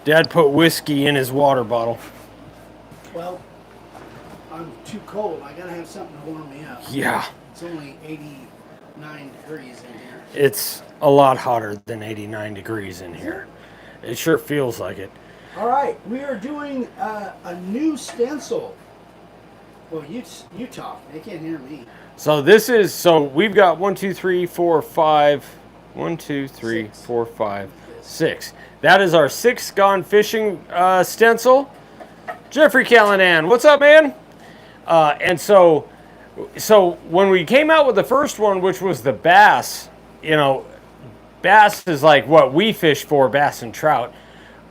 Dad put whiskey in his water bottle. Well, I'm too cold. I gotta have something to warm me up. Yeah. It's only 89 degrees in here. It's a lot hotter than 89 degrees in here. It sure feels like it. All right, we are doing a new stencil. Well, you talk. They can't hear me. So this is, so we've got 1, 2, 3, 4, 5. 1, 2, 3, 4, 5, 6. That is our 6 Gone Fishing stencil. Jeffrey Callanan, what's up, man? And so when we came out with the first one, which was the bass, you know, bass is like what we fish for, bass and trout.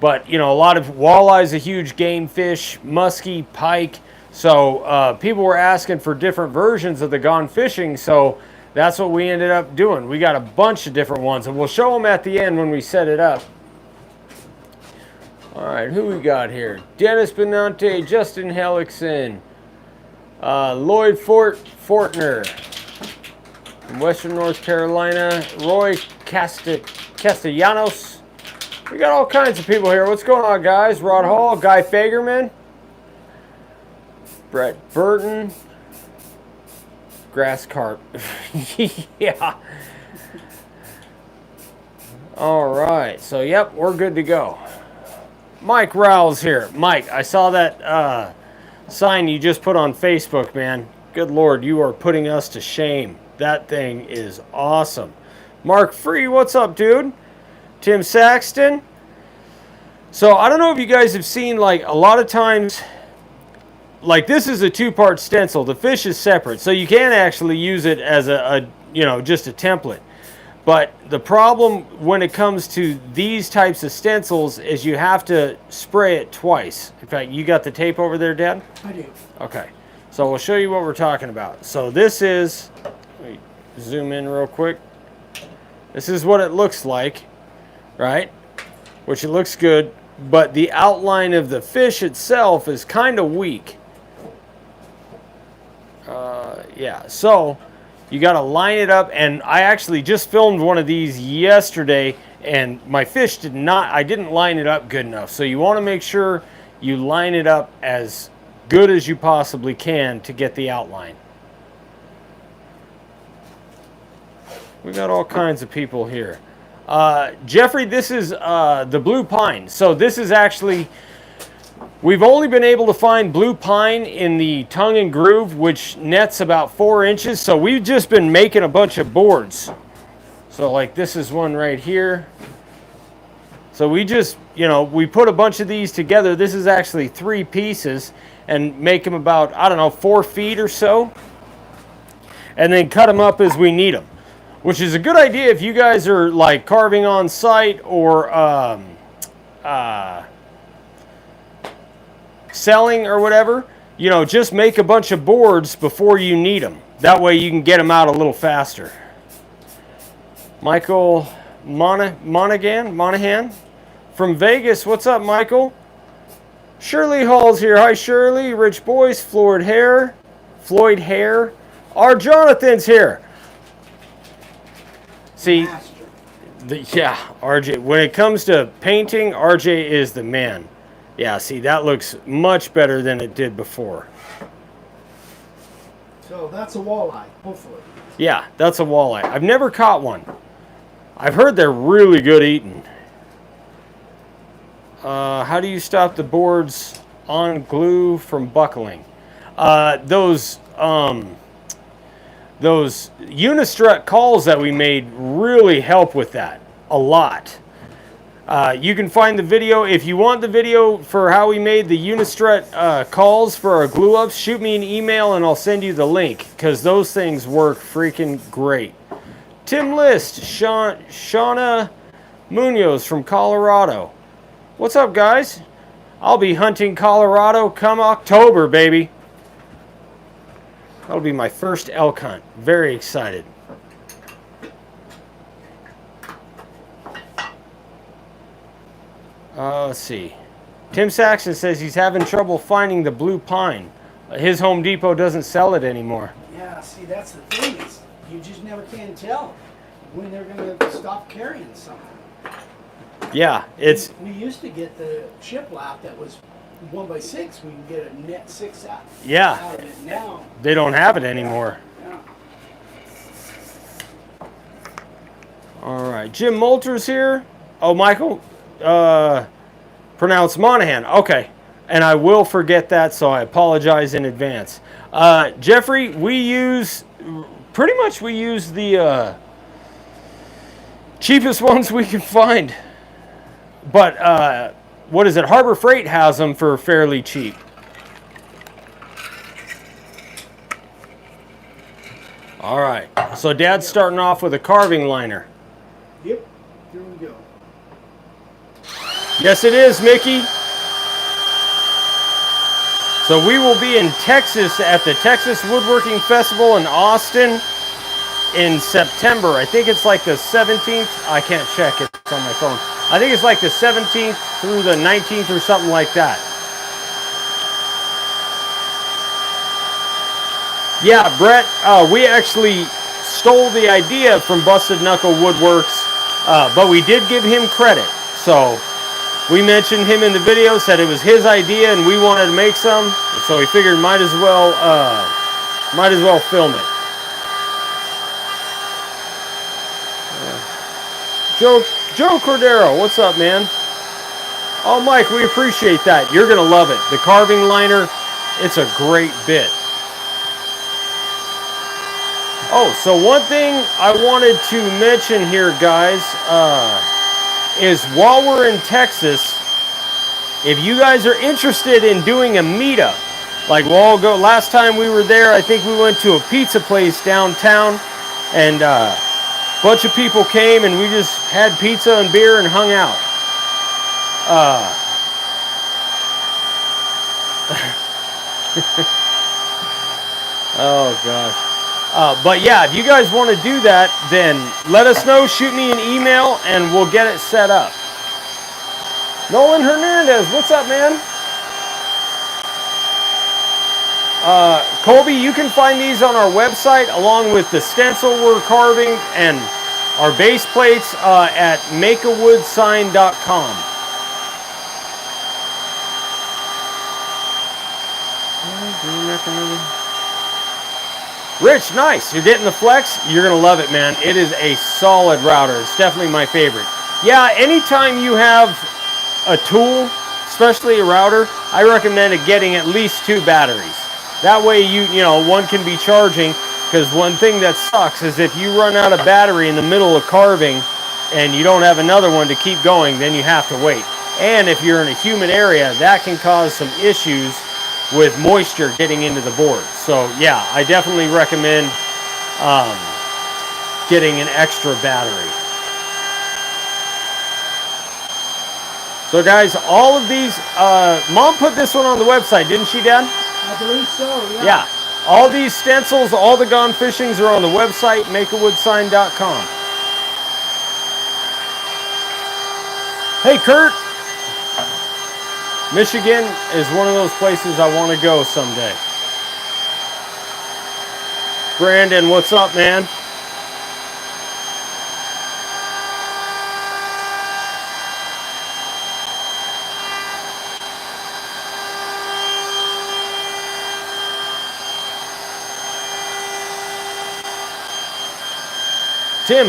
But, you know, a lot of walleye is a huge game fish, muskie, pike. So people were asking for different versions of the Gone Fishing, so that's what we ended up doing. We got a bunch of different ones, and we'll show them at the end when we set it up. All right, who we got here? Dennis Benante, Justin Hellickson, Lloyd Fortner from Western North Carolina, Roy Castellanos. We got all kinds of people here. What's going on, guys? Rod Hall, Guy Fagerman, Brett Burton, grass carp. Yeah. All right. So, yep, we're good to go. Mike Rowell's here. Mike, I saw that sign you just put on Facebook, man. Good Lord, you are putting us to shame. That thing is awesome. Mark Free, what's up, dude? Tim Saxton. So, I don't know if you guys have seen, like, a lot of times, like, this is a 2-part stencil. The fish is separate, so you can actually use it as a you know, just a template. But the problem when it comes to these types of stencils is you have to spray it twice. In fact, you got the tape over there, Dad? I do. Okay. So we'll show you what we're talking about. So this is, let me zoom in real quick. This is what it looks like, right? Which it looks good, but the outline of the fish itself is kind of weak. Yeah, so you got to line it up, and I actually just filmed one of these yesterday, and my fish I didn't line it up good enough. So you want to make sure you line it up as good as you possibly can to get the outline. We got all kinds of people here. Jeffrey, this is the blue pine. So this is actually, we've only been able to find blue pine in the tongue and groove, which nets about 4 inches. So we've just been making a bunch of boards. So like this is one right here. So we just, you know, we put a bunch of these together. This is actually 3 pieces and make them about, I don't know, 4 feet or so. And then cut them up as we need them, which is a good idea if you guys are like carving on site or selling or whatever. You know, just make a bunch of boards before you need them. That way you can get them out a little faster. Michael Monahan from Vegas. What's up, Michael? Shirley Hall's here. Hi, Shirley. Rich Boyce, Floyd Hare. Our Jonathan's here. See, yeah, RJ. When it comes to painting, RJ is the man. Yeah, see, that looks much better than it did before. So that's a walleye, hopefully. Yeah, that's a walleye. I've never caught one. I've heard they're really good eating. How do you stop the boards on glue from buckling? Those Unistrut calls that we made really help with that a lot. You can find the video. If you want the video for how we made the Unistrut calls for our glue ups, shoot me an email and I'll send you the link, because those things work freaking great. Tim List, Shauna Munoz from Colorado. What's up, guys? I'll be hunting Colorado come October, baby. That'll be my first elk hunt. Very excited. Let's see. Tim Saxon says he's having trouble finding the blue pine. His Home Depot doesn't sell it anymore. Yeah, see, that's the thing. Is you just never can tell when they're going to stop carrying something. Yeah, it's We used to get the shiplap that was 1x6. We can get a net 6 out yeah. of it now. They don't have it anymore. Yeah. All right, Jim Moulter's here. Oh, Michael, pronounced Monahan. Okay, and I will forget that, so I apologize in advance. Jeffrey, we use the cheapest ones we can find, but what is it? Harbor Freight has them for fairly cheap. All right, so Dad's starting off with a carving liner. Yep. Here we go. Yes, it is, Mickey. So we will be in Texas at the Texas Woodworking Festival in Austin in September. I think it's like the 17th. I can't check it. It's on my phone. I think it's like the 17th through the 19th or something like that. Yeah, Brett, we actually stole the idea from Busted Knuckle Woodworks, but we did give him credit. So we mentioned him in the video, said it was his idea and we wanted to make some, so we figured might as well film it. Joe Cordero, what's up, man? Oh, Mike, we appreciate that. You're gonna love it. The carving liner, it's a great bit. Oh, so one thing I wanted to mention here, guys, is while we're in Texas, if you guys are interested in doing a meetup, like we'll all go, last time we were there, I think we went to a pizza place downtown, and a bunch of people came and we just had pizza and beer and hung out. Oh, gosh. But yeah, if you guys want to do that, then let us know. Shoot me an email and we'll get it set up. Nolan Hernandez, what's up, man? Colby, you can find these on our website along with the stencil we're carving and our base plates at makeawoodsign.com. Rich, nice. You're getting the flex. You're going to love it, man. It is a solid router. It's definitely my favorite. Yeah, anytime you have a tool, especially a router, I recommend getting at least 2 batteries. That way, you know, one can be charging, because one thing that sucks is if you run out of battery in the middle of carving and you don't have another one to keep going, then you have to wait. And if you're in a humid area, that can cause some issues with moisture getting into the board. So yeah, I definitely recommend getting an extra battery. So guys, all of these, Mom put this one on the website, didn't she, Dad? I believe so, yeah. Yeah, all these stencils, all the Gone Fishings are on the website, makeawoodsign.com. Hey, Kurt. Michigan is one of those places I want to go someday. Brandon, what's up, man? Tim,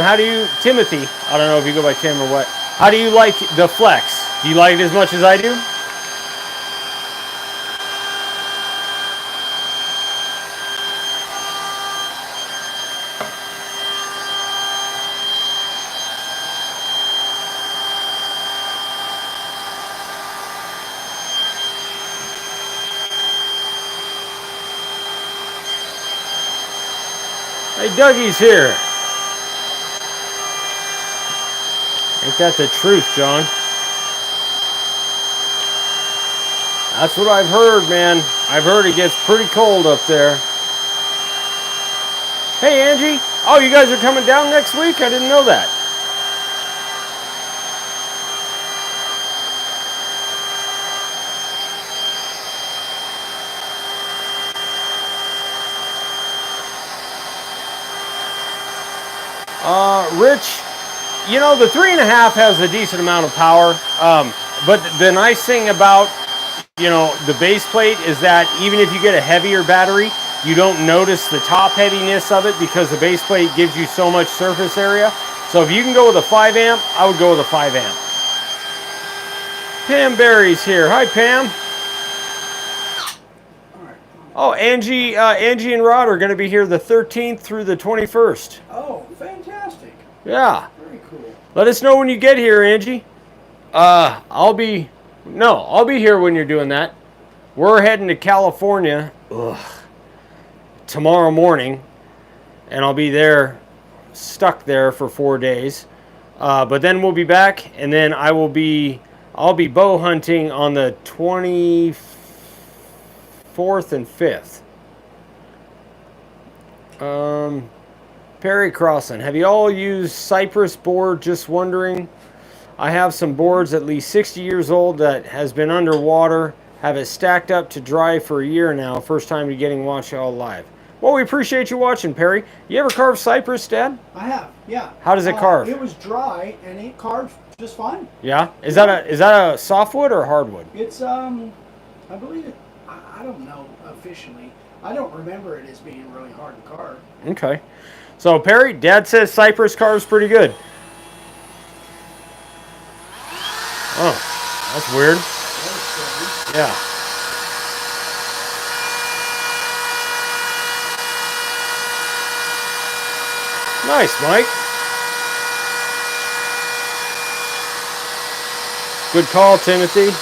Timothy, I don't know if you go by Tim or what. How do you like the Flex? Do you like it as much as I do? Hey, Dougie's here. Ain't that the truth, John? That's what I've heard, man. I've heard it gets pretty cold up there. Hey, Angie. Oh, you guys are coming down next week? I didn't know that. Rich, You know, the 3.5 has a decent amount of power, but the nice thing about, you know, the base plate is that even if you get a heavier battery, you don't notice the top heaviness of it because the base plate gives you so much surface area. So if you can go with a 5 amp, I would go with a 5 amp. Pam Berry's here. Hi, Pam. Oh, Angie and Rod are going to be here the 13th through the 21st. Oh, fantastic. Yeah. Very cool. Let us know when you get here, Angie. I'll be here when you're doing that. We're heading to California tomorrow morning, and I'll be there, stuck there for 4 days. But then we'll be back, and then I'll be bow hunting on the 24th and 5th. Perry Crossan, have you all used Cypress board? Just wondering. I have some boards at least 60 years old that has been underwater. Have it stacked up to dry for a year now. First time you're getting watch y'all live. Well, we appreciate you watching, Perry. You ever carve cypress, Dad? I have, yeah. How does it carve? It was dry and it carved just fine. Yeah? Is that a softwood or hardwood? It's I believe it. I don't know officially. I don't remember it as being really hard to carve. Okay. So Perry, Dad says cypress carves pretty good. Oh, that's weird. Yeah. Nice, Mike. Good call, Timothy.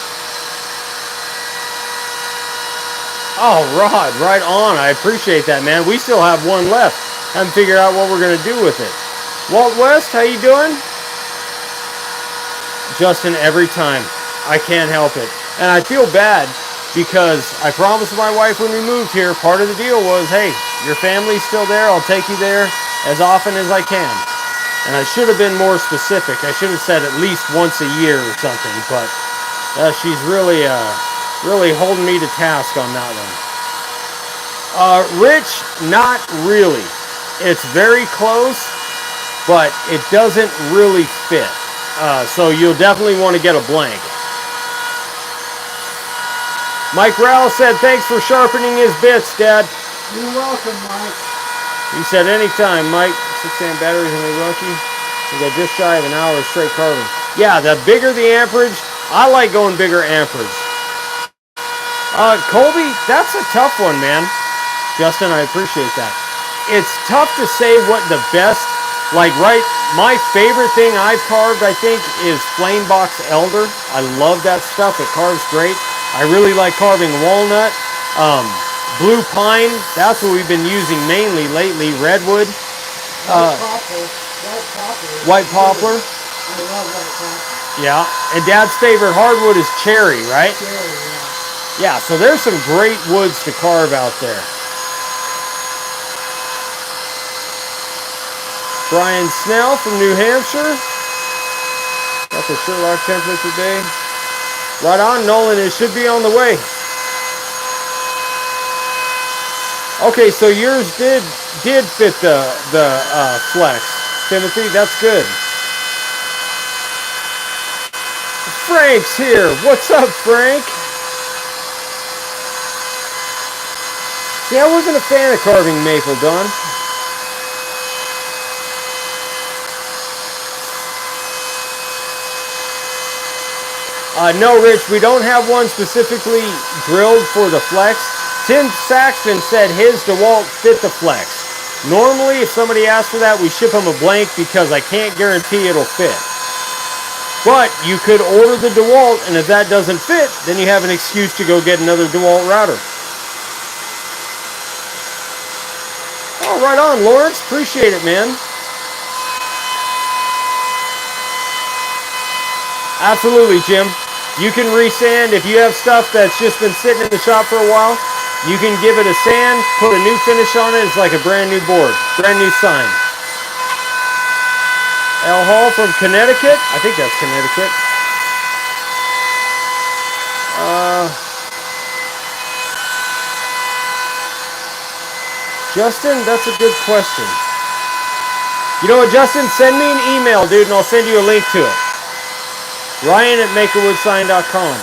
Oh, Rod, right on. I appreciate that, man. We still have one left. Haven't figured out what we're going to do with it. Walt West, how you doing? Justin, every time. I can't help it. And I feel bad because I promised my wife when we moved here, part of the deal was, hey, your family's still there. I'll take you there as often as I can. And I should have been more specific. I should have said at least once a year or something. But she's really holding me to task on that one. Rich, not really. It's very close, but it doesn't really fit. So you'll definitely want to get a blank. Mike Rowell said, thanks for sharpening his bits, Dad. You're welcome, Mike. He said, anytime, Mike. 6 amp batteries and we're lucky. We got just shy of an hour of straight carving. Yeah, the bigger the amperage, I like going bigger amperage. Colby, that's a tough one, man. Justin, I appreciate that. It's tough to say what the best, like, right, my favorite thing I've carved, I think, is Flame Box Elder. I love that stuff. It carves great. I really like carving walnut. Blue pine, that's what we've been using mainly lately. Redwood. White poplar. I love white poplar. Yeah, and Dad's favorite hardwood is cherry, right? Cherry, Yeah, yeah. so there's some great woods to carve out there. Brian Snell from New Hampshire. Got the Sherlock template today. Right on, Nolan, it should be on the way. Okay, so yours did fit the flex, Timothy. That's good. Frank's here. What's up, Frank? See, I wasn't a fan of carving maple, Don. No, Rich, we don't have one specifically drilled for the flex. Tim Saxton said his DeWalt fit the flex. Normally, if somebody asks for that, we ship them a blank because I can't guarantee it'll fit. But you could order the DeWalt, and if that doesn't fit, then you have an excuse to go get another DeWalt router. Oh, right on, Lawrence. Appreciate it, man. Absolutely, Jim. You can resand if you have stuff that's just been sitting in the shop for a while. You can give it a sand, put a new finish on it. It's like a brand new board, brand new sign. Al Hall from Connecticut. I think that's Connecticut. Justin, that's a good question. You know what, Justin? Send me an email, dude, and I'll send you a link to it. Ryan@makeawoodsign.com.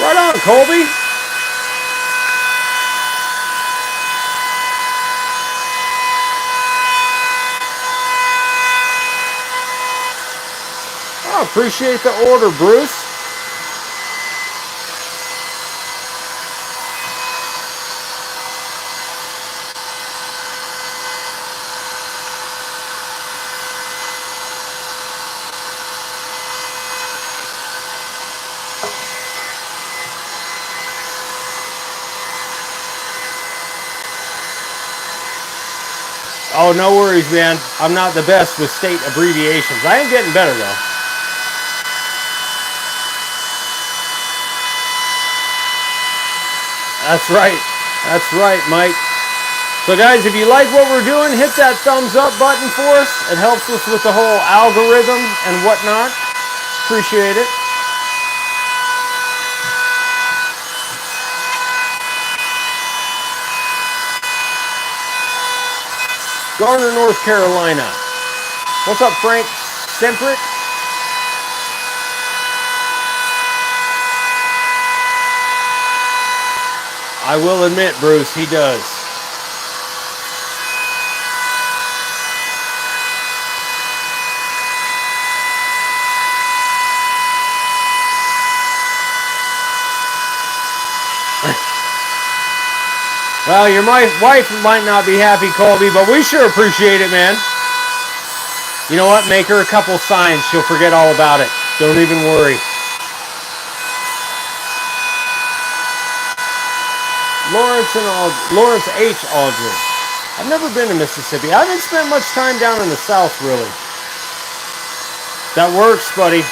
Right on, Colby. I appreciate the order, Bruce. Oh, no worries, man. I'm not the best with state abbreviations. I am getting better, though. That's right. That's right, Mike. So, guys, if you like what we're doing, hit that thumbs up button for us. It helps us with the whole algorithm and whatnot. Appreciate it. Garner, North Carolina. What's up, Frank Semprick? I will admit, Bruce, he does. Well, your wife might not be happy, Colby, but we sure appreciate it, man. You know what? Make her a couple signs. She'll forget all about it. Don't even worry. Lawrence H. Aldridge. I've never been to Mississippi. I haven't spent much time down in the South, really. That works, buddy.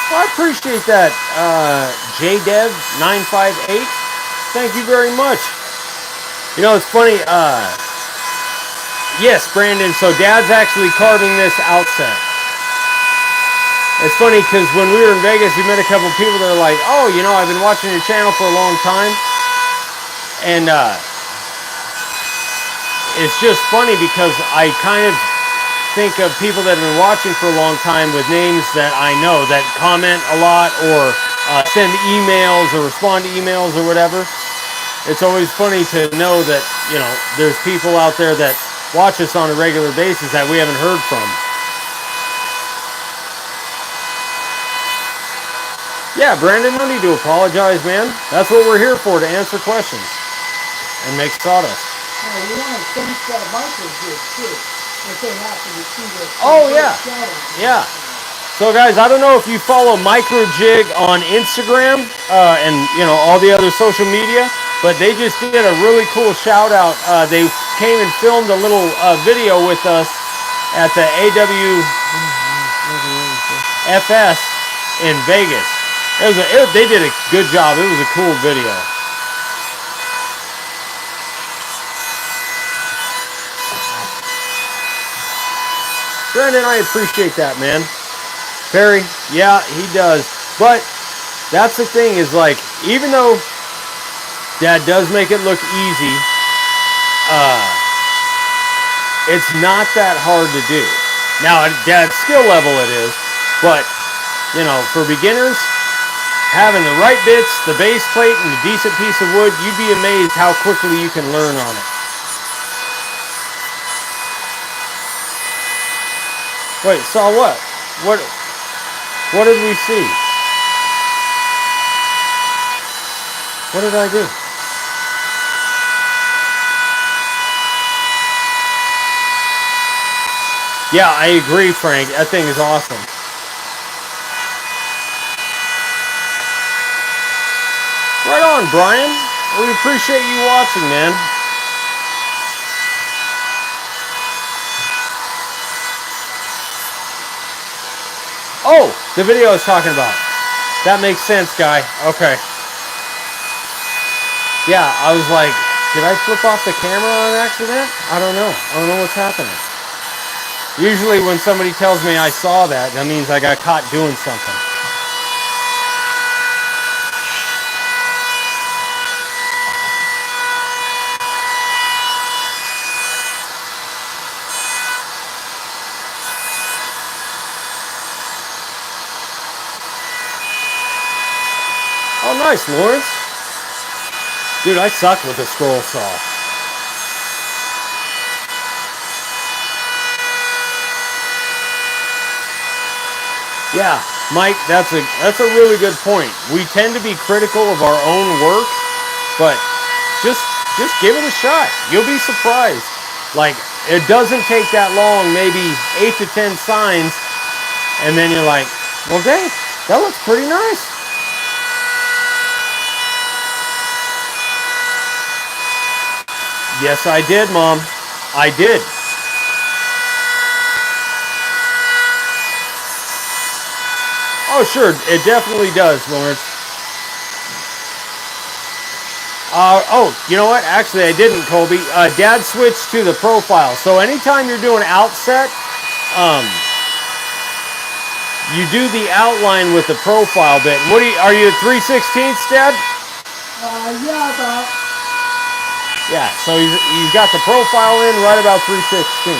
Well, I appreciate that, JDev958. Thank you very much. You know, it's funny. Yes, Brandon. So Dad's actually carving this outset. It's funny because when we were in Vegas, we met a couple people that are like, "Oh, you know, I've been watching your channel for a long time," and it's just funny because I kind of think of people that have been watching for a long time with names that I know that comment a lot or send emails or respond to emails or whatever. It's always funny to know that, you know, there's people out there that watch us on a regular basis that we haven't heard from. Yeah, Brandon, no need to apologize, man. That's what we're here for, to answer questions and make sawdust. We want to thank Michael here, too. Oh, yeah. Yeah. So, guys, I don't know if you follow Microjig on Instagram and, you know, all the other social media, but they just did a really cool shout out. They came and filmed a little video with us at the AWFS in Vegas. They did a good job. It was a cool video. Brandon, I appreciate that, man. Perry, yeah, he does. But that's the thing is, like, even though Dad does make it look easy, it's not that hard to do. Now, at Dad's skill level it is, but, you know, for beginners, having the right bits, the base plate, and a decent piece of wood, you'd be amazed how quickly you can learn on it. Wait, saw what? What did we see? What did I do? Yeah, I agree, Frank. That thing is awesome. Right on, Brian. We appreciate you watching, man. Oh, the video I was talking about. That makes sense, guy. Okay. Yeah, I was like, did I flip off the camera on accident? I don't know. I don't know what's happening. Usually when somebody tells me I saw that, that means I got caught doing something. Oh, nice, Lawrence. Dude, I suck with the scroll saw. Yeah, Mike, that's a really good point. We tend to be critical of our own work, but just give it a shot. You'll be surprised. Like, it doesn't take that long, maybe 8 to 10 signs, and then you're like, well, dang, that looks pretty nice. Yes, I did, Mom. I did. Oh, sure. It definitely does, Lawrence. Oh, you know what? Actually, I didn't, Colby. Dad switched to the profile. So anytime you're doing outset, you do the outline with the profile bit. What are you at 3/16, Dad? Yeah, about. Yeah, so he's got the profile in right about 3/16.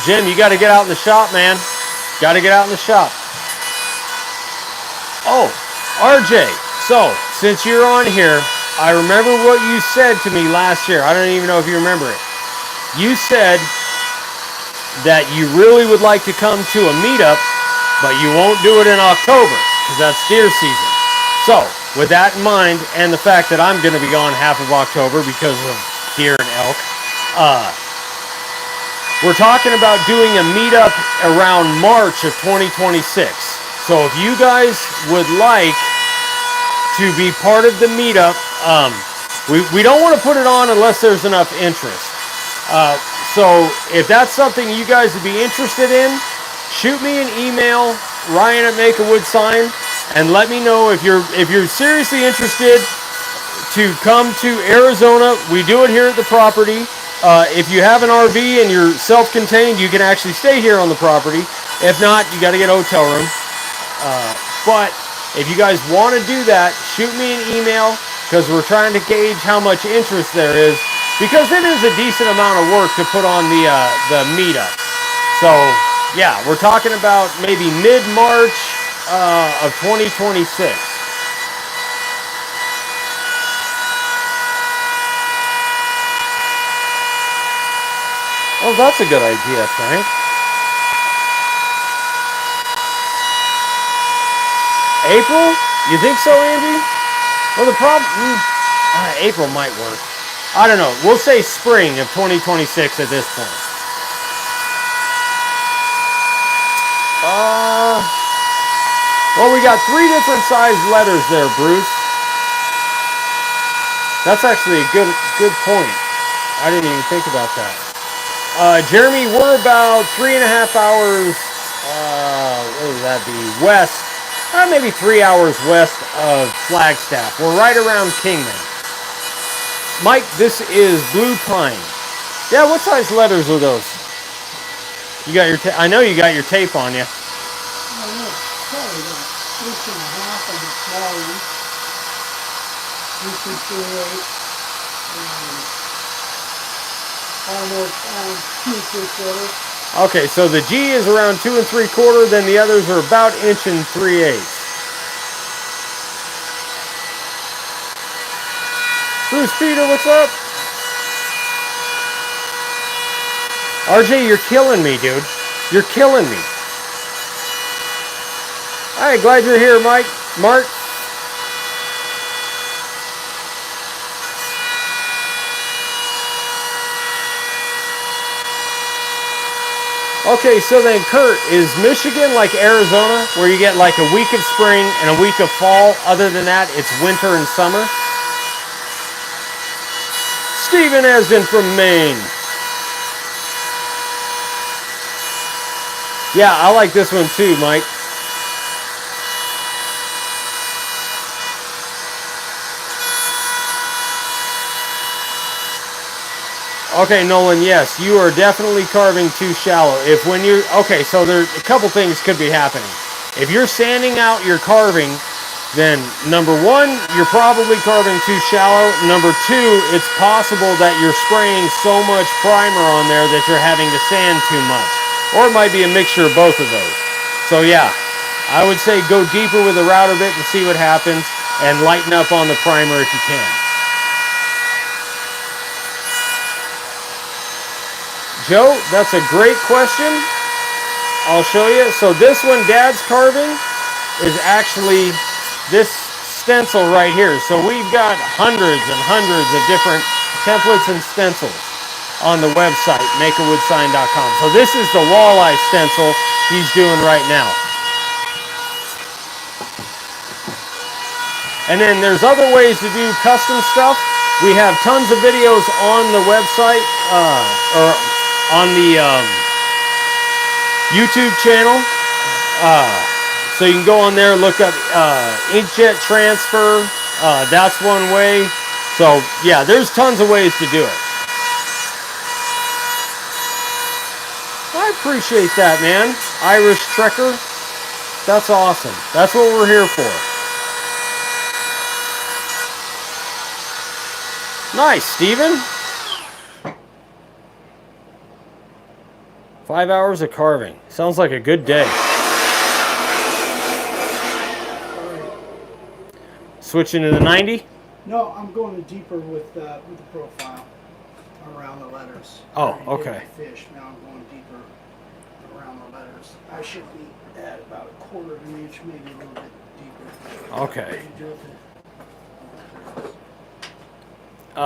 Jim, you got to get out in the shop, man. Got to get out in the shop. Oh, RJ. So, since you're on here, I remember what you said to me last year. I don't even know if you remember it. You said that you really would like to come to a meetup, but you won't do it in October because that's deer season. So, with that in mind, and the fact that I'm going to be gone half of October because of deer and elk, we're talking about doing a meetup around March of 2026. So if you guys would like to be part of the meetup, we don't want to put it on unless there's enough interest. So if that's something you guys would be interested in, shoot me an email, Ryan at Make a Wood Sign, and let me know if you're seriously interested to come to Arizona. We do it here at the property. If you have an RV and you're self-contained, you can actually stay here on the property. If not, you got to get a hotel room. But if you guys want to do that, shoot me an email because we're trying to gauge how much interest there is, because it is a decent amount of work to put on the meetup. So yeah, we're talking about maybe mid-March of 2026. Oh, that's a good idea, Frank. April? You think so, Andy? Well, the problem... April might work. I don't know. We'll say spring of 2026 at this point. Well, we got 3 different size letters there, Bruce. That's actually a good point. I didn't even think about that. Jeremy, we're about 3.5 hours, what would that be, west, maybe 3 hours west of Flagstaff. We're right around Kingman. Mike, this is Blue Pine. Yeah, what size letters are those? You got your, I know you got your tape on you. Probably about 6.5 on the small one. 3/8. Almost 2 3/4. Okay, so the G is around 2 3/4, then the others are about 1 3/8. Bruce Peter, what's up? RJ, you're killing me, dude. You're killing me. All right, glad you're here, Mike. Mark. Okay, so then, Kurt, is Michigan like Arizona, where you get like a week of spring and a week of fall? Other than that, it's winter and summer? Stephen Esden from Maine. Yeah, I like this one too, Mike. Okay, Nolan, yes, you are definitely carving too shallow. If when you're, okay, so there's a couple things could be happening. If you're sanding out your carving, then number one, you're probably carving too shallow. Number two, it's possible that you're spraying so much primer on there that you're having to sand too much. Or it might be a mixture of both of those. So yeah, I would say go deeper with the router bit and see what happens, and lighten up on the primer if you can. Joe, that's a great question. I'll show you. So this one, Dad's carving, is actually this stencil right here. So we've got hundreds and hundreds of different templates and stencils on the website, makeawoodsign.com. So this is the walleye stencil he's doing right now. And then there's other ways to do custom stuff. We have tons of videos on the website, or on the YouTube channel. So you can go on there, look up inkjet transfer. That's one way. So yeah, there's tons of ways to do it. I appreciate that, man. Irish Trekker. That's awesome. That's what we're here for. Nice, Steven. 5 hours of carving. Sounds like a good day. Switching to the 90? No, I'm going deeper with the profile around the letters. Oh, okay. Fish. Now I'm going deeper around the letters. I should be at about a quarter of an inch, maybe a little bit deeper. Okay.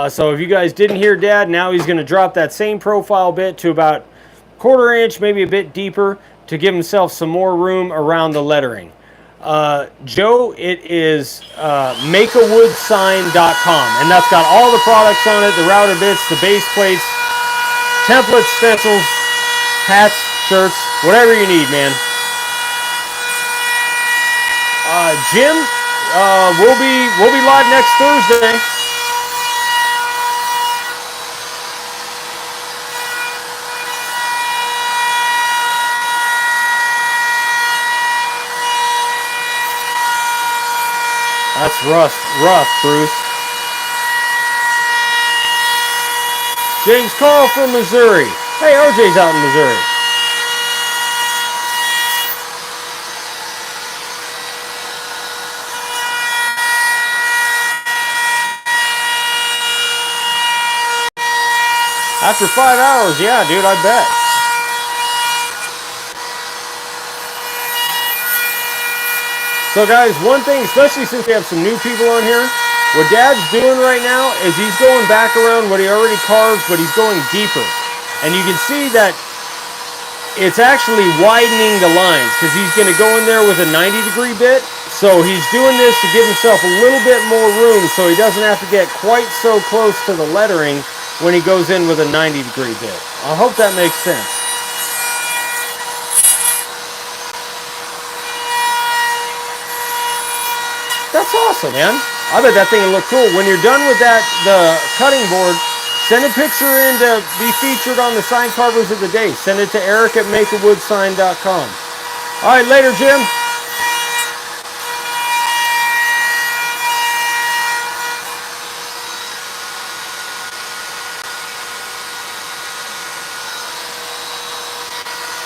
So if you guys didn't hear Dad, now he's going to drop that same profile bit to about quarter inch, maybe a bit deeper, to give himself some more room around the lettering. Joe, it is makeawoodsign.com, and that's got all the products on it, the router bits, the base plates, templates, stencils, hats, shirts, whatever you need, man. Jim, we'll be live next Thursday. That's rough, Bruce. James Carl from Missouri. Hey, RJ's out in Missouri. After 5 hours, yeah, dude, I bet. So guys, one thing, especially since we have some new people on here, what Dad's doing right now is he's going back around what he already carved, but he's going deeper. And you can see that it's actually widening the lines, because he's going to go in there with a 90-degree bit. So he's doing this to give himself a little bit more room so he doesn't have to get quite so close to the lettering when he goes in with a 90-degree bit. I hope that makes sense. That's awesome, man. I bet that thing will look cool. When you're done with that, the cutting board, send a picture in to be featured on the sign carvers of the day. Send it to Eric at makeawoodsign.com. All right, later, Jim.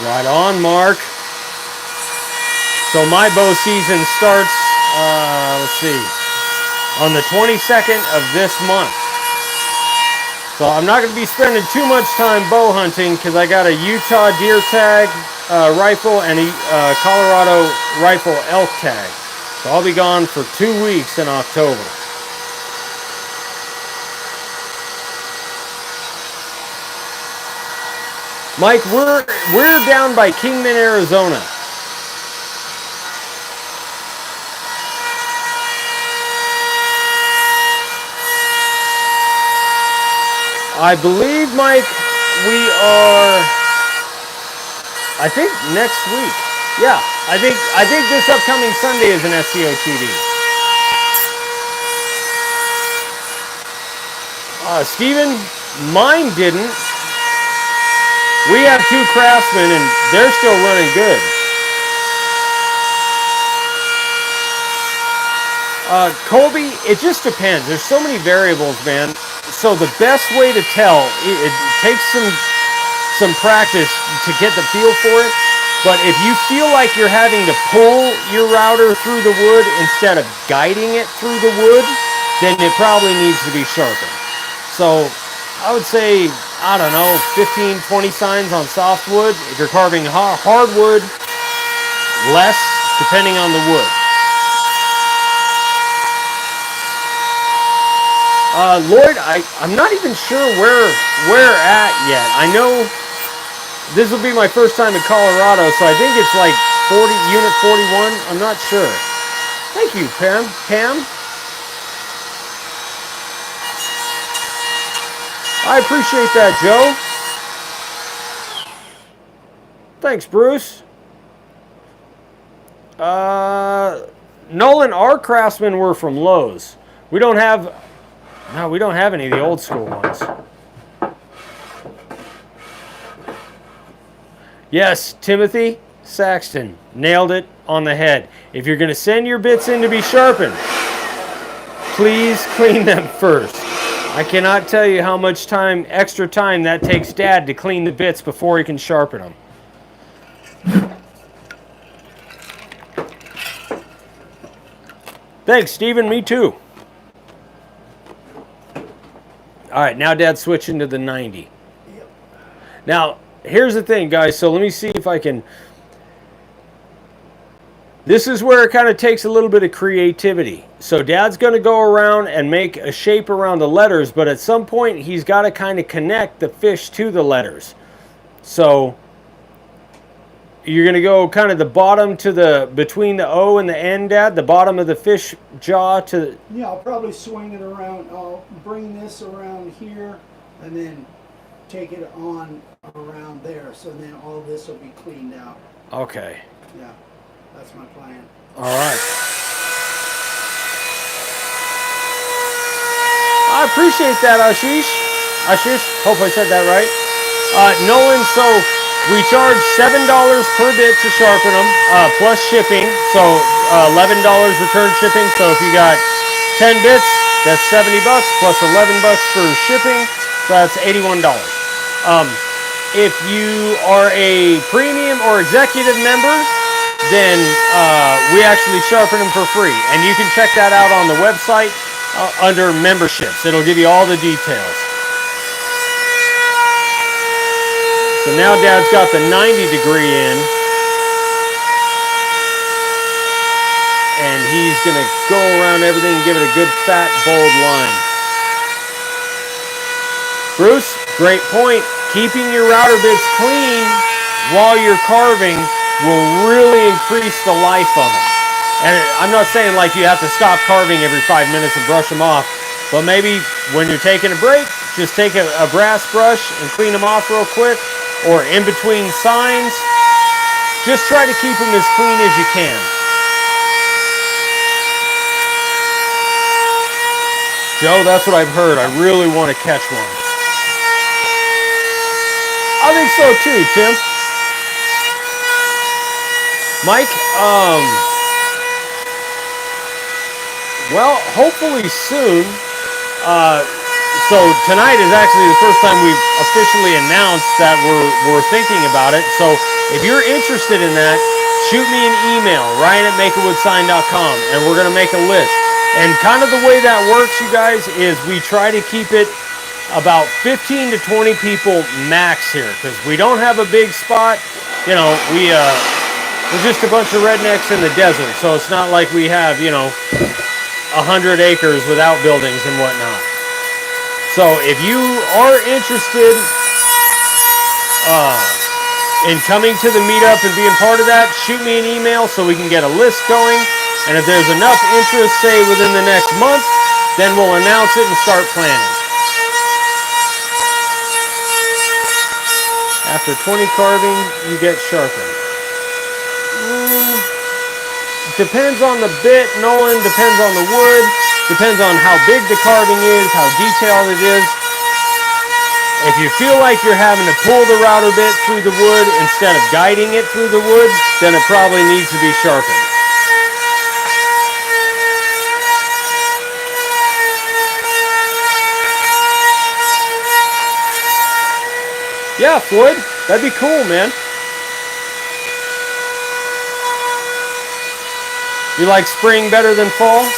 Right on, Mark. So my bow season starts, let's see, on the 22nd of this month. So I'm not going to be spending too much time bow hunting because I got a Utah deer tag rifle and a Colorado rifle elk tag. So I'll be gone for 2 weeks in October. Mike, we're down by Kingman, Arizona. I believe, Mike, we are, I think next week. Yeah, I think this upcoming Sunday is an SCOTD. Steven, Mine didn't. We have 2 Craftsmen, and they're still running good. Colby, it just depends. There's so many variables, man. So the best way to tell, it takes some practice to get the feel for it. But if you feel like you're having to pull your router through the wood instead of guiding it through the wood, then it probably needs to be sharpened. So I would say, I don't know, 15, 20 signs on softwood. If you're carving hardwood, less, depending on the wood. Lloyd, I'm not even sure where at yet. I know this will be my first time in Colorado, so I think it's like Unit 41. I'm not sure. Thank you, Pam. I appreciate that, Joe. Thanks, Bruce. Nolan, our Craftsmen were from Lowe's. We don't have any of the old school ones. Yes, Timothy Saxton nailed it on the head. If you're going to send your bits in to be sharpened, please clean them first. I cannot tell you how much extra time that takes Dad to clean the bits before he can sharpen them. Thanks, Stephen. Me too. All right, now Dad's switching to the 90. Yep. Now, here's the thing, guys. So let me see if I can... This is where it kind of takes a little bit of creativity. So Dad's going to go around and make a shape around the letters, but at some point he's got to kind of connect the fish to the letters. So you're going to go kind of the bottom to between the O and the N, Dad, the bottom of the fish jaw to... Yeah, I'll probably swing it around. I'll bring this around here and then take it on around there. So then all this will be cleaned out. Okay. Yeah, that's my plan. All right. I appreciate that, Ashish. Hope I said that right. Nolan, so we charge $7 per bit to sharpen them, plus shipping. So $11 return shipping. So if you got 10 bits, that's $70 plus $11 for shipping. So that's $81. If you are a premium or executive member, then we actually sharpen them for free. And you can check that out on the website under memberships. It'll give you all the details. So now Dad's got the 90-degree in. And he's going to go around everything and give it a good, fat, bold line. Bruce, great point. Keeping your router bits clean while you're carving will really increase the life of them. And I'm not saying like you have to stop carving every 5 minutes and brush them off, but maybe when you're taking a break, just take a brass brush and clean them off real quick, or in between signs. Just try to keep them as clean as you can. Joe, that's what I've heard. I really want to catch one. I think so too, Tim. Mike, well, hopefully soon. So tonight is actually the first time we've officially announced that we're thinking about it. So if you're interested in that, shoot me an email, ryan@makeawoodsign.com, and we're going to make a list. And kind of the way that works, you guys, is we try to keep it about 15 to 20 people max here, because we don't have a big spot. You know, we're just a bunch of rednecks in the desert, so it's not like we have, 100 acres with outbuildings and whatnot. So if you are interested in coming to the meetup and being part of that, shoot me an email so we can get a list going. And if there's enough interest, say within the next month, then we'll announce it and start planning. After 20 carving, you get sharpened. Depends on the bit, Nolan, depends on the wood, depends on how big the carving is, how detailed it is. If you feel like you're having to pull the router bit through the wood instead of guiding it through the wood, then it probably needs to be sharpened. Yeah, Floyd, that'd be cool, man. You like spring better than fall?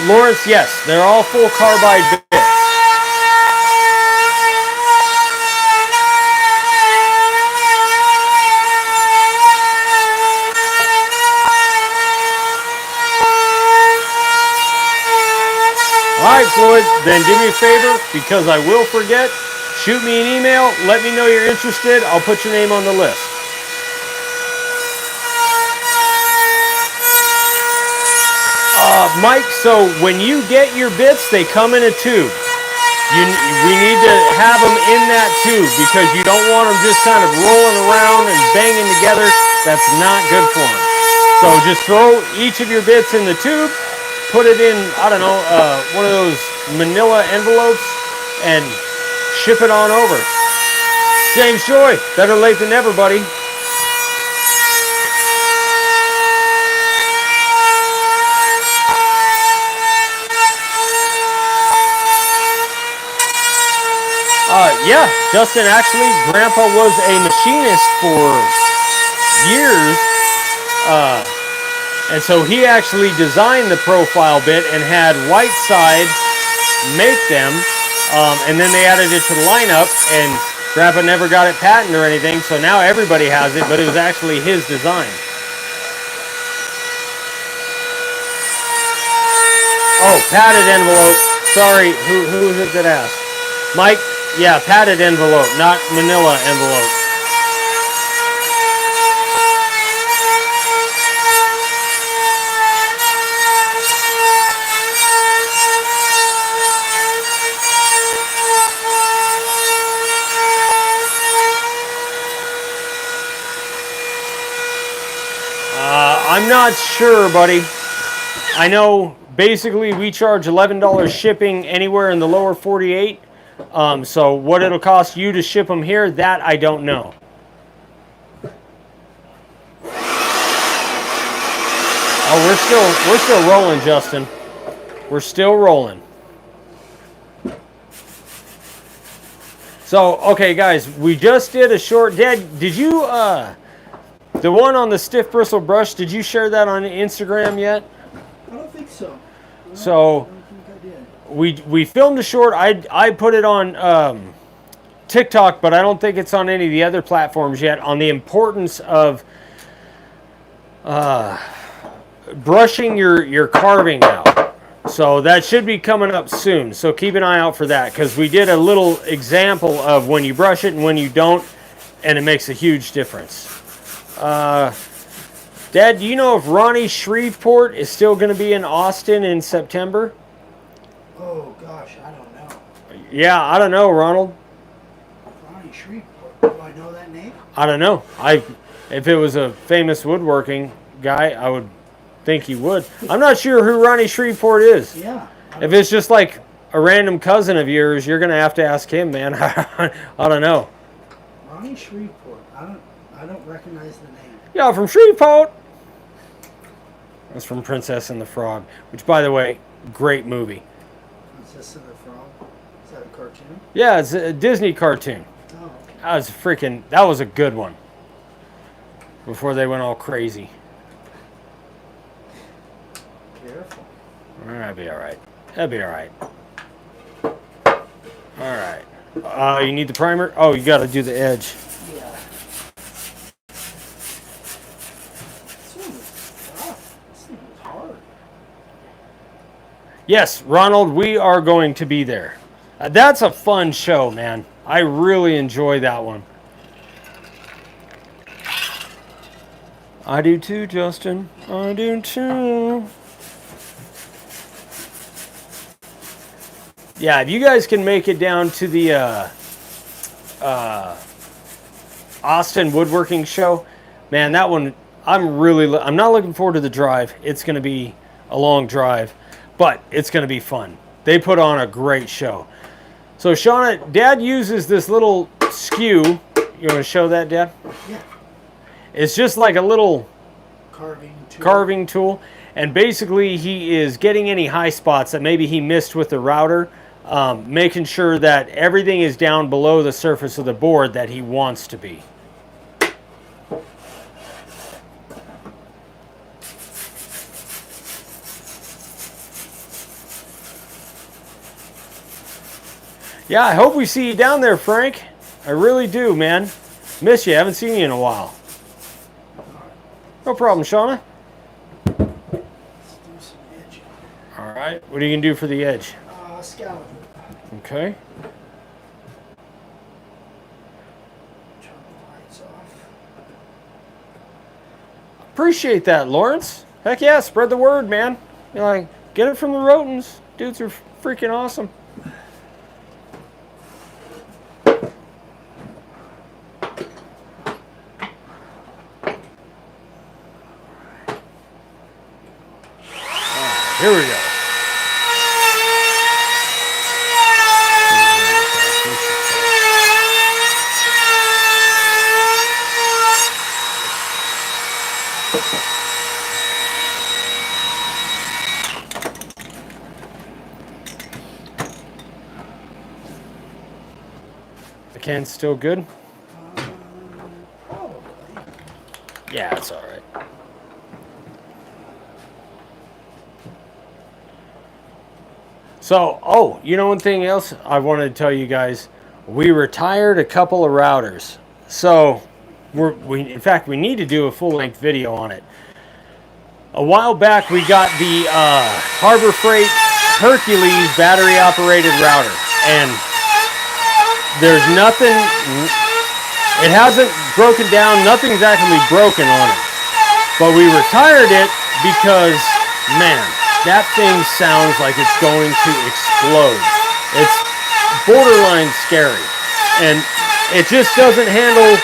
Lawrence, yes, they're all full carbide bits. All right, Floyd, then do me a favor, because I will forget. Shoot me an email. Let me know you're interested. I'll put your name on the list. Mike, so when you get your bits, they come in a tube. We need to have them in that tube because you don't want them just kind of rolling around and banging together. That's not good for them. So just throw each of your bits in the tube, put it in, I don't know, one of those manila envelopes and ship it on over. James Joy, better late than never, buddy. Yeah, Justin, actually, Grandpa was a machinist for years, and so he actually designed the profile bit and had Whiteside make them, and then they added it to the lineup, and Grandpa never got it patented or anything, so now everybody has it, but it was actually his design. Oh, padded envelope. Sorry, who was it that asked? Mike? Yeah, padded envelope, not manila envelope. I'm not sure, buddy. I know basically we charge $11 shipping anywhere in the lower 48. So what it'll cost you to ship them here, that I don't know. Oh, we're still rolling, Justin. We're still rolling. So, okay, guys, we just did a short. Did you the one on the stiff bristle brush? Did you share that on Instagram yet? I don't think so. So. We filmed a short. I put it on TikTok, but I don't think it's on any of the other platforms yet, on the importance of brushing your carving out. So that should be coming up soon. So keep an eye out for that, because we did a little example of when you brush it and when you don't, and it makes a huge difference. Dad, do you know if Ronnie Shreveport is still going to be in Austin in September? Oh gosh, I don't know. Yeah, I don't know, Ronald. Ronnie Shreveport. Do I know that name? I don't know. If it was a famous woodworking guy, I would think he would. I'm not sure who Ronnie Shreveport is. Yeah. If it's just like a random cousin of yours, you're gonna have to ask him, man. I don't know. Ronnie Shreveport. I don't recognize the name. Yeah, from Shreveport. That's from Princess and the Frog, which, by the way, great movie. Princess and the Frog. Is that a cartoon? Yeah, it's a Disney cartoon. Oh, okay. That was a good one. Before they went all crazy. Careful. That'll be all right. That'll be all right. All right. You need the primer? Oh, you got to do the edge. Yeah. This one was tough. This thing was hard. Yes, Ronald, we are going to be there. That's a fun show, man. I really enjoy that one. I do too, Justin. I do too. Yeah, if you guys can make it down to the Austin woodworking show, man, that one, I'm not looking forward to the drive. It's going to be a long drive, but it's going to be fun. They put on a great show. So Shauna, Dad uses this little skew. You want to show that, Dad? Yeah. It's just like a little carving tool. And basically he is getting any high spots that maybe he missed with the router, making sure that everything is down below the surface of the board that he wants to be. Yeah, I hope we see you down there, Frank. I really do, man. Miss you. Haven't seen you in a while. No problem, Shauna. Let's do some edge. All right. What are you going to do for the edge? Scallop. Okay. Turn the lights off. Appreciate that, Lawrence. Heck yeah, spread the word, man. You're like, get it from the Rhotens. Dudes are freaking awesome. Here we go. The can's still good? Probably. Yeah, it's all right. So, oh, you know one thing else I wanted to tell you guys? We retired a couple of routers. So, in fact, we need to do a full-length video on it. A while back, we got the Harbor Freight Hercules battery-operated router. And there's nothing, it hasn't broken down, nothing's actually broken on it. But we retired it because, man, that thing sounds like it's going to explode. It's borderline scary, and it just doesn't handle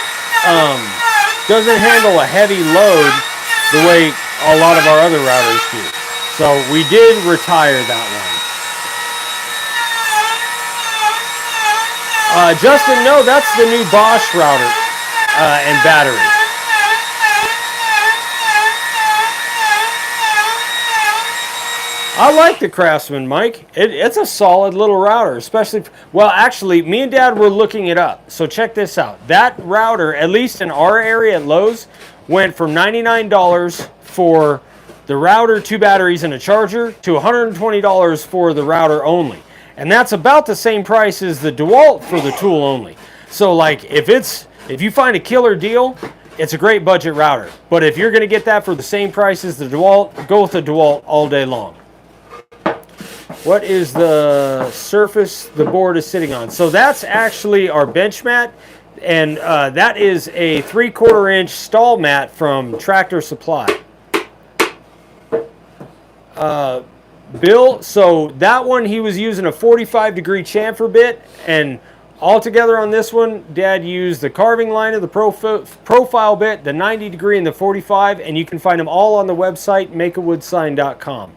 a heavy load the way a lot of our other routers do. So we did retire that one. Justin, no, that's the new Bosch router and battery. I like the Craftsman, Mike. It's a solid little router, especially, well, actually, me and Dad were looking it up. So check this out. That router, at least in our area at Lowe's, went from $99 for the router, 2 batteries, and a charger to $120 for the router only. And that's about the same price as the DeWalt for the tool only. So, like, if you find a killer deal, it's a great budget router. But if you're going to get that for the same price as the DeWalt, go with the DeWalt all day long. What is the surface the board is sitting on? So that's actually our bench mat, and that is a 3/4 inch stall mat from Tractor Supply. Bill, so that one he was using a 45-degree chamfer bit, and altogether on this one, Dad used the carving line of the profile bit, the 90-degree and the 45, and you can find them all on the website, makeawoodsign.com.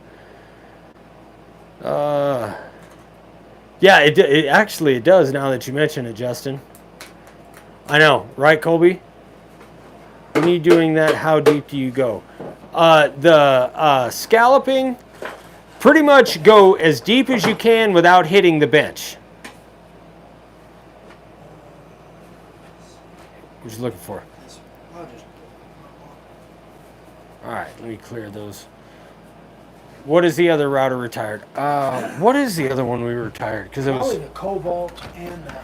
Yeah, it actually does now that you mention it, Justin. I know, right, Colby? When you're doing that, how deep do you go? The scalloping, pretty much go as deep as you can without hitting the bench. What you looking for? All right, let me clear those. What is the other router retired? What is the other one we retired? Because it was probably the Cobalt and the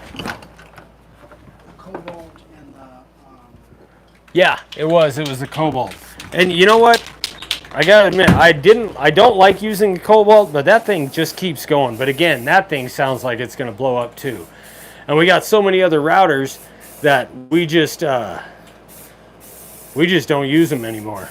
yeah, it was the Cobalt. And you know what? I gotta admit, I don't like using the Cobalt, but that thing just keeps going. But again, that thing sounds like it's gonna blow up too. And we got so many other routers that we just don't use them anymore.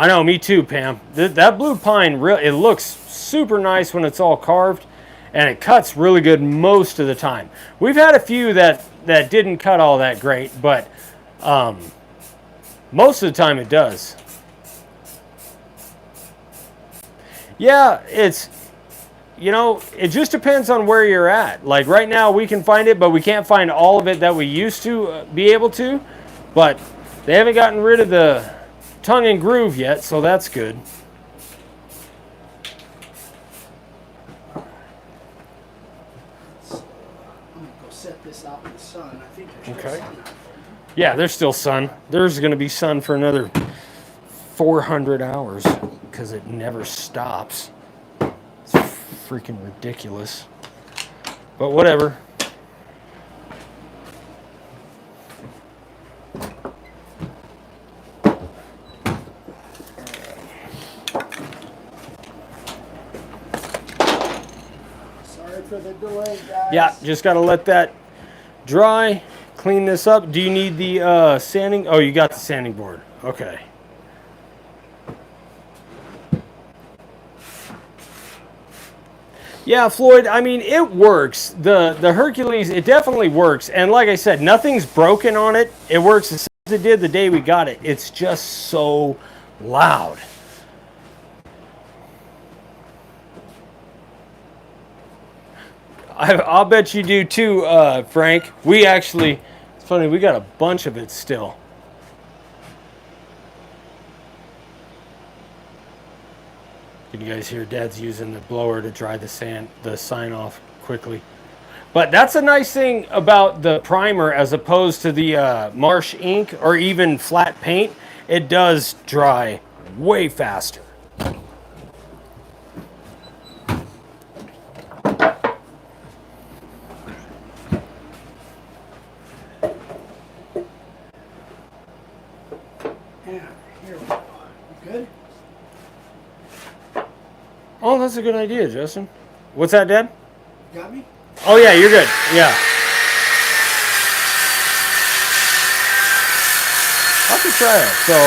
I know, me too, Pam. That blue pine, it looks super nice when it's all carved, and it cuts really good most of the time. We've had a few that didn't cut all that great, but most of the time it does. Yeah, it's, you know, it just depends on where you're at. Like right now we can find it, but we can't find all of it that we used to be able to. But they haven't gotten rid of the tongue and groove yet, so that's good. I'm gonna go set this out in the sun. I think there's still sun out. Yeah, there's still sun. There's gonna be sun for another 400 hours because it never stops. It's freaking ridiculous. But whatever. Sorry for the delay, guys. Yeah, just got to let that dry. Clean this up. Do you need the sanding? Oh, you got the sanding board. Okay. Yeah, Floyd, I mean, it works. The Hercules, it definitely works. And like I said, nothing's broken on it. It works as it did the day we got it. It's just so loud. I'll bet you do too, Frank. We actually, it's funny, we got a bunch of it still. Can you guys hear Dad's using the blower to dry the sign off quickly? But that's a nice thing about the primer as opposed to the marsh ink or even flat paint. It does dry way faster. Yeah, here we go. Good? Oh, that's a good idea, Justin. What's that, Dad? Got me? Oh, yeah, you're good. Yeah. I could try it. So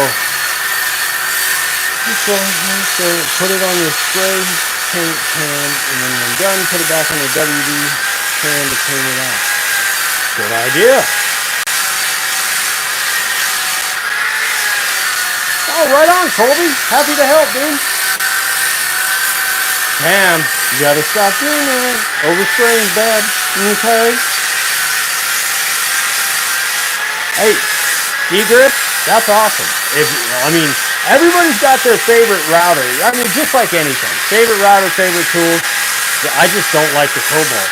put it on your spray paint can, and then when done, put it back on the WD can to clean it out. Good idea. Oh, right on, Colby. Happy to help, dude. Pam, you gotta stop doing that. Overspraying's bad. Okay. Hey, E-grip, that's awesome. I mean, everybody's got their favorite router. I mean, just like anything. Favorite router, favorite tool. I just don't like the Cobalt.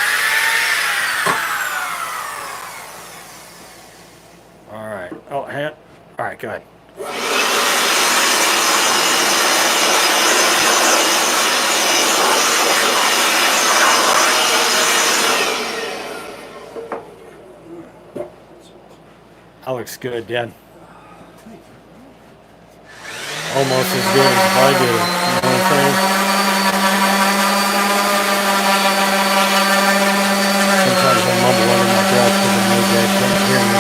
All right. Oh, all right, go ahead. That looks good, Dad. Almost as good as I did it. You know what I'm saying? Sometimes I mumble under my breath because I know Dad can't hear me.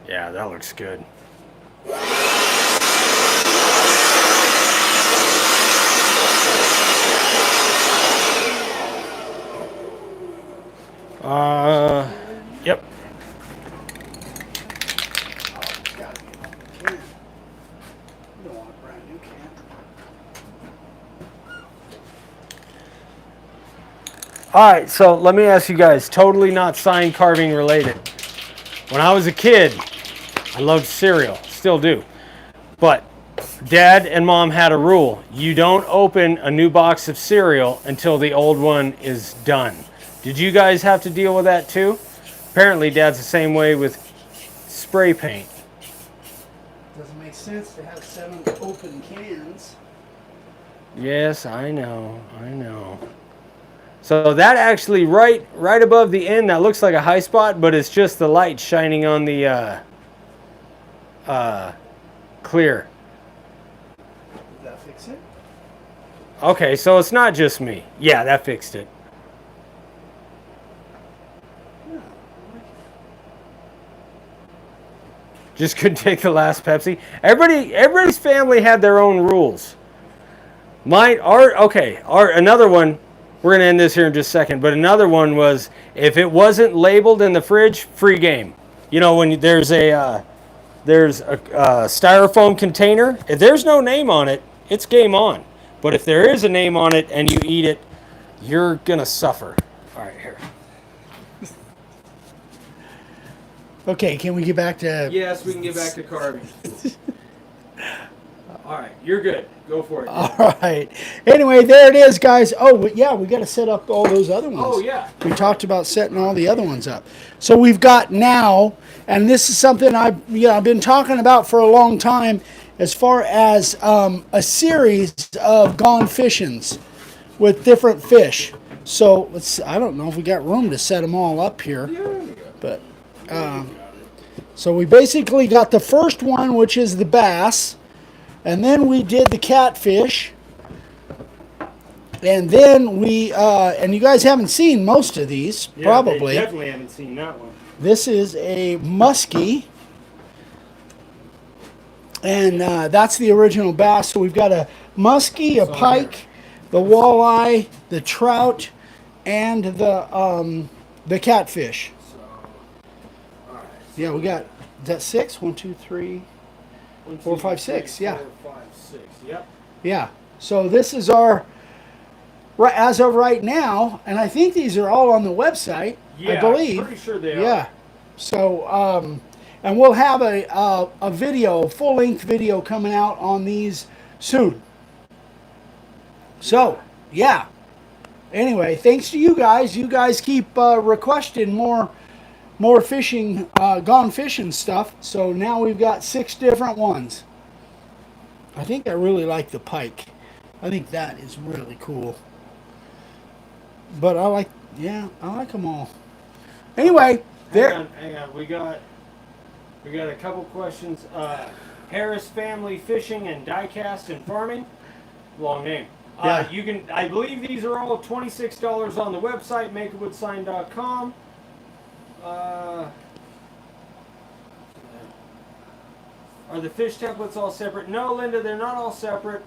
Yeah, that looks good. Yep. All right, so let me ask you guys, totally not sign carving related. When I was a kid, I loved cereal, still do. But Dad and Mom had a rule. You don't open a new box of cereal until the old one is done. Did you guys have to deal with that too? Apparently Dad's the same way with spray paint. Doesn't make sense to have 7 open cans. Yes, I know. So that actually right above the end, that looks like a high spot, but it's just the light shining on the clear. Did that fix it? Okay, so it's not just me. Yeah, that fixed it. Yeah. Just couldn't take the last Pepsi. Everybody's family had their own rules. Another one. We're gonna end this here in just a second. But another one was if it wasn't labeled in the fridge, free game. You know, when there's a styrofoam container, if there's no name on it, it's game on. But if there is a name on it and you eat it, you're gonna suffer. All right, here. Okay, can we get back to... Yes, we can get back to carving. All right, you're good. Go for it. All right. Anyway, there it is, guys. Oh, yeah, we got to set up all those other ones. Oh, yeah. We talked about setting all the other ones up. So we've got now, and this is something I've been talking about for a long time, as far as a series of gone fishings with different fish. So I don't know if we got room to set them all up here, but so we basically got the first one, which is the bass. And then we did the catfish. And then we, and you guys haven't seen most of these, probably. They definitely haven't seen that one. This is a muskie. And that's the original bass. So we've got a muskie, a pike, the walleye, the trout, and the catfish. So, all right. Yeah, we got, is that 6? 1, 2, 3... 4, 5, 6, yeah. 4, 5, 6, yep. Yeah. So this is our, as of right now, and I think these are all on the website, I believe. I'm pretty sure they are. Yeah. So, and we'll have a video, full-length video coming out on these soon. So, yeah. Anyway, thanks to you guys. You guys keep requesting more fishing, gone fishing stuff. So now we've got 6 different ones. I think I really like the pike. I think that is really cool. But I like them all. Anyway, hang on. We got a couple questions. Harris Family Fishing and Diecast and Farming. Long name. Yeah. You can. I believe these are all $26 on the website, makeawoodsign.com. Are the fish templates all separate? No, Linda, they're not all separate.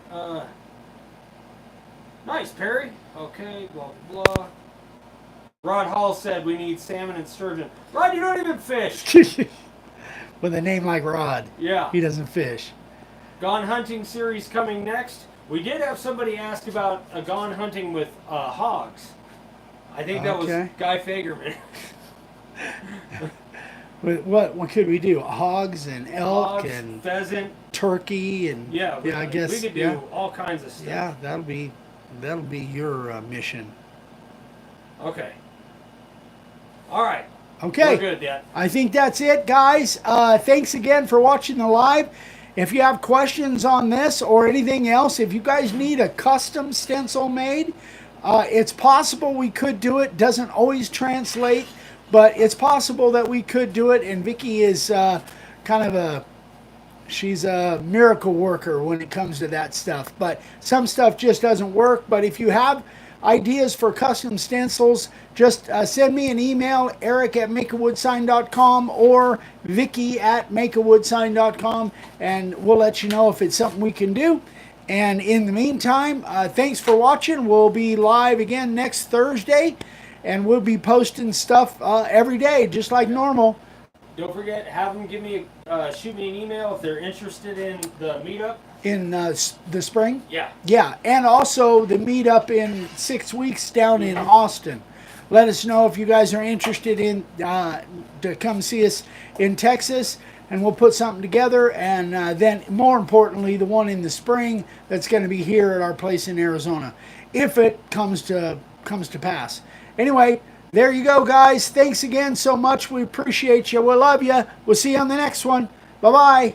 Nice, Perry. Okay, blah, blah, blah. Rod Hall said we need salmon and sturgeon. Rod, you don't even fish. With a name like Rod. Yeah. He doesn't fish. Gone Hunting series coming next. We did have somebody ask about a Gone Hunting with hogs. I think that was Guy Fagerman. What could we do? Hogs and elk and pheasant, turkey and I guess we could do all kinds of stuff. Yeah, that'll be your mission. Okay. All right. Okay. We're good, Dad. I think that's it, guys. Thanks again for watching the live. If you have questions on this or anything else, if you guys need a custom stencil made, it's possible we could do it. Doesn't always translate. But it's possible that we could do it, and Vicki is she's a miracle worker when it comes to that stuff. But some stuff just doesn't work. But if you have ideas for custom stencils, just send me an email, eric@makeawoodsign.com or Vicki@makeawoodsign.com, and we'll let you know if it's something we can do. And in the meantime, thanks for watching. We'll be live again next Thursday. And we'll be posting stuff every day, just like normal. Don't forget, have them shoot me an email if they're interested in the meetup. In the spring? Yeah. Yeah, and also the meetup in 6 weeks down in Austin. Let us know if you guys are interested in to come see us in Texas, and we'll put something together. And then, more importantly, the one in the spring that's going to be here at our place in Arizona, if it comes to pass. Anyway, there you go, guys. Thanks again so much. We appreciate you. We love you. We'll see you on the next one. Bye-bye.